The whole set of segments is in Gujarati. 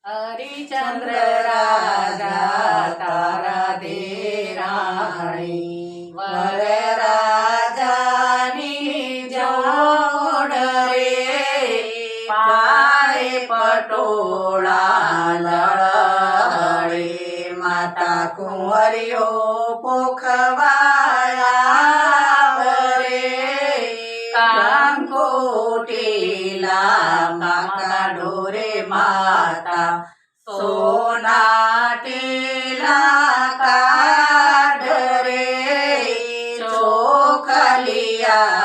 હરિચંદ્ર રાજા તારા દેરાણી વરરાજાની જોડ રે પાય પટોળા લળે માતા કુંવરીઓ પોખવાયા રે કાંકોટીલા કાકા ડોરે માતા સોના ટીલા કાઢ રે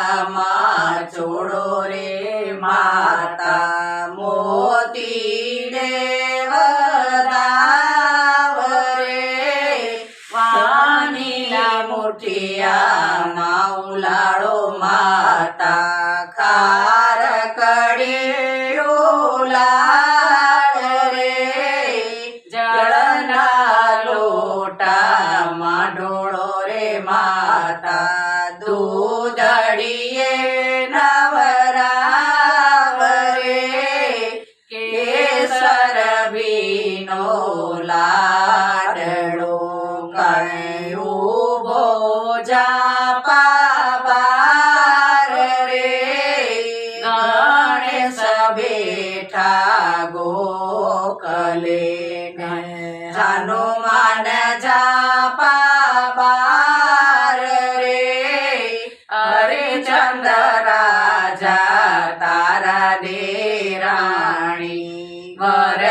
ચોખલિયામાં ચોડો રે માતા મોતી દેવદાવ રે વાણીના મુઠિયામાં ઉલાળો માતા ખાર કડીયું લાડ રે જળના લોટામાં ઢોળો રે માતા દૂધડીએ નવરાવ રે કેસર ભીનો લાડલો કયું ભોજા પાબાર રે ગણેશ બેઠા ગોકલે હનુમાન જાપા બાર રે હરિચંદ્ર રાજા તારા દેરાણી વર